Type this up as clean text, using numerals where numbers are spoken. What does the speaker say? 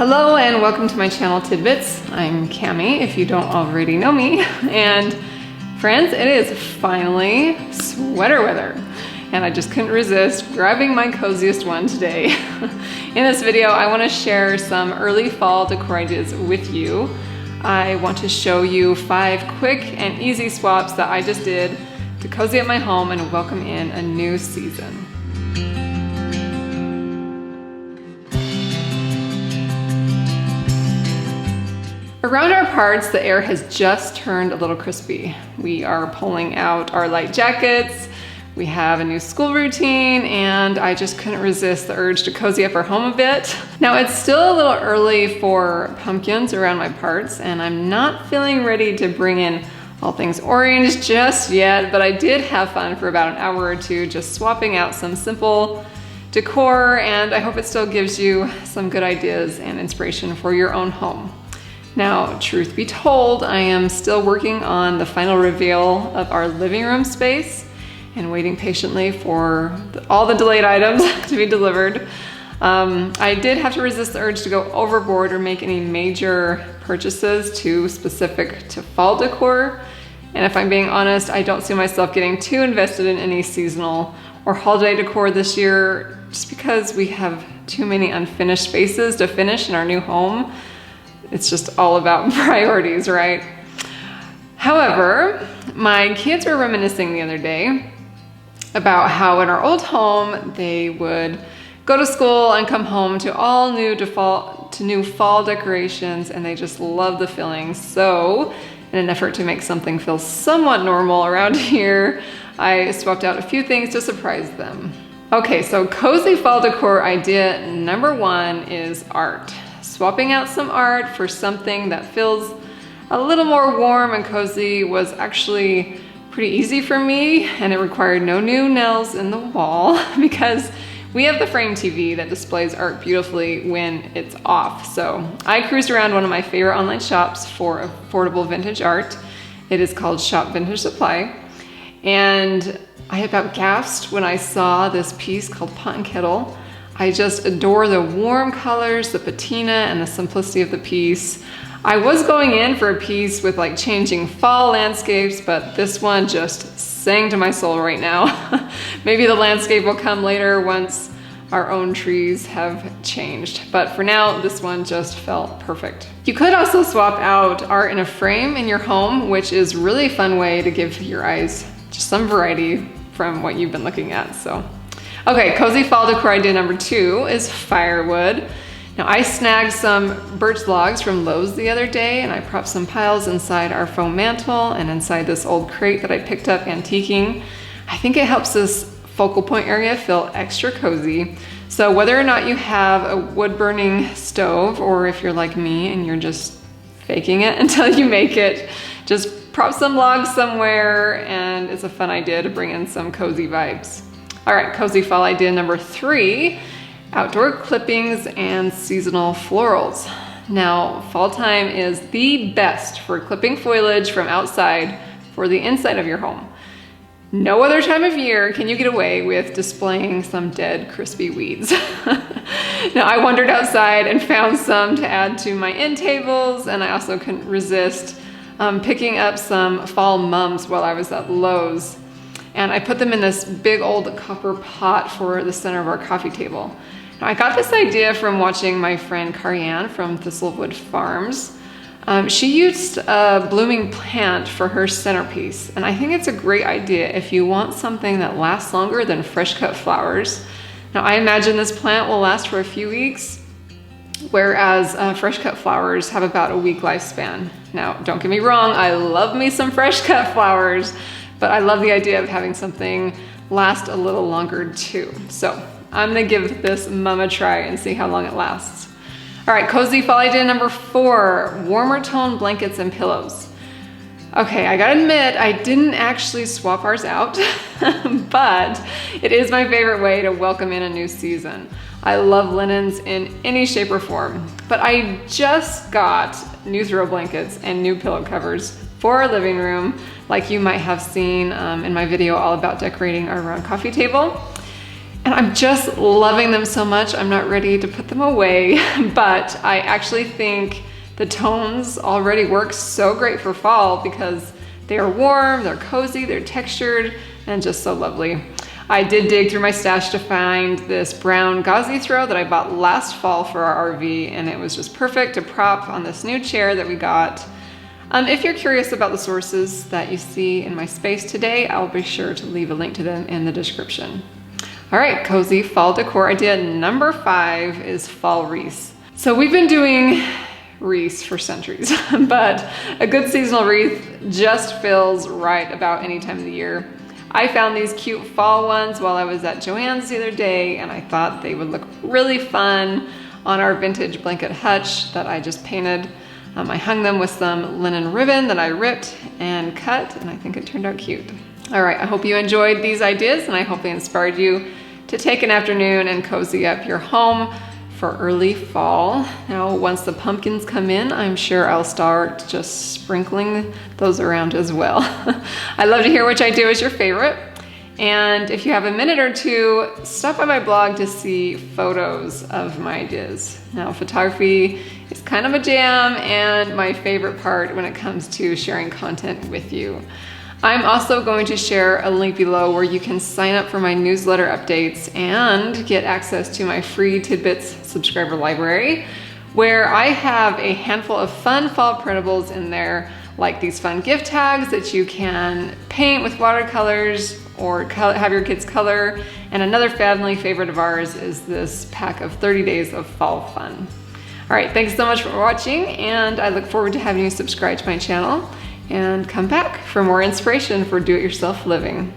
Hello and welcome to my channel Tidbits. I'm Cami, if you don't already know me. And friends, it is finally sweater weather. And I just couldn't resist grabbing my coziest one today. In this video, I want to share some early fall decor ideas with you. I want to show you 5 quick and easy swaps that I just did to cozy up my home and welcome in a new season. Around our parts, the air has just turned a little crispy. We are pulling out our light jackets, we have a new school routine, and I just couldn't resist the urge to cozy up our home a bit. Now, it's still a little early for pumpkins around my parts, and I'm not feeling ready to bring in all things orange just yet, but I did have fun for about an hour or two just swapping out some simple decor, and I hope it still gives you some good ideas and inspiration for your own home. Now, truth be told, I am still working on the final reveal of our living room space and waiting patiently for all the delayed items to be delivered. I did have to resist the urge to go overboard or make any major purchases too specific to fall decor. And if I'm being honest, I don't see myself getting too invested in any seasonal or holiday decor this year just because we have too many unfinished spaces to finish in our new home. It's just all about priorities, right? However, my kids were reminiscing the other day about how in our old home, they would go to school and come home to all new fall decorations, and they just love the feeling. So in an effort to make something feel somewhat normal around here, I swapped out a few things to surprise them. Okay, so cozy fall decor idea number 1 is art. Swapping out some art for something that feels a little more warm and cozy was actually pretty easy for me, and it required no new nails in the wall because we have the frame TV that displays art beautifully when it's off. So I cruised around one of my favorite online shops for affordable vintage art. It is called Shop Vintage Supply, and I about gasped when I saw this piece called Pot and Kettle. I just adore the warm colors, the patina, and the simplicity of the piece. I was going in for a piece with like changing fall landscapes, but this one just sang to my soul right now. Maybe the landscape will come later once our own trees have changed, but for now, this one just felt perfect. You could also swap out art in a frame in your home, which is really a fun way to give your eyes just some variety from what you've been looking at. Okay, cozy fall decor idea number 2 is firewood. Now, I snagged some birch logs from Lowe's the other day, and I propped some piles inside our foam mantle and inside this old crate that I picked up antiquing. I think it helps this focal point area feel extra cozy. So whether or not you have a wood burning stove, or if you're like me and you're just faking it until you make it, just prop some logs somewhere, and it's a fun idea to bring in some cozy vibes. All right, cozy fall idea number 3, outdoor clippings and seasonal florals. Now, fall time is the best for clipping foliage from outside for the inside of your home. No other time of year can you get away with displaying some dead, crispy weeds. Now, I wandered outside and found some to add to my end tables, and I also couldn't resist picking up some fall mums while I was at Lowe's. And I put them in this big old copper pot for the center of our coffee table. Now, I got this idea from watching my friend Carianne from Thistlewood Farms. She used a blooming plant for her centerpiece, and I think it's a great idea if you want something that lasts longer than fresh cut flowers. Now, I imagine this plant will last for a few weeks, whereas fresh cut flowers have about a week lifespan. Now, don't get me wrong, I love me some fresh cut flowers, but I love the idea of having something last a little longer too. So I'm gonna give this mum a try and see how long it lasts. All right, cozy fall idea number 4, warmer tone blankets and pillows. Okay, I gotta admit, I didn't actually swap ours out, but it is my favorite way to welcome in a new season. I love linens in any shape or form, but I just got new throw blankets and new pillow covers for our living room, like you might have seen in my video all about decorating our round coffee table. And I'm just loving them so much. I'm not ready to put them away, but I actually think the tones already work so great for fall because they are warm, they're cozy, they're textured, and just so lovely. I did dig through my stash to find this brown gauzy throw that I bought last fall for our RV, and it was just perfect to prop on this new chair that we got. If you're curious about the sources that you see in my space today, I'll be sure to leave a link to them in the description. All right, cozy fall decor idea number 5 is fall wreaths. So we've been doing wreaths for centuries, but a good seasonal wreath just feels right about any time of the year. I found these cute fall ones while I was at Joann's the other day, and I thought they would look really fun on our vintage blanket hutch that I just painted. I hung them with some linen ribbon that I ripped and cut, and I think it turned out cute. All right, I hope you enjoyed these ideas, and I hope they inspired you to take an afternoon and cozy up your home for early fall. Now, once the pumpkins come in, I'm sure I'll start just sprinkling those around as well. I'd love to hear which idea was your favorite. And if you have a minute or two, stop by my blog to see photos of my ideas. Now, photography is kind of a jam and my favorite part when it comes to sharing content with you. I'm also going to share a link below where you can sign up for my newsletter updates and get access to my free Tidbits subscriber library, where I have a handful of fun fall printables in there, like these fun gift tags that you can paint with watercolors or have your kids color. And another family favorite of ours is this pack of 30 days of fall fun. All right, thanks so much for watching, and I look forward to having you subscribe to my channel and come back for more inspiration for do-it-yourself living.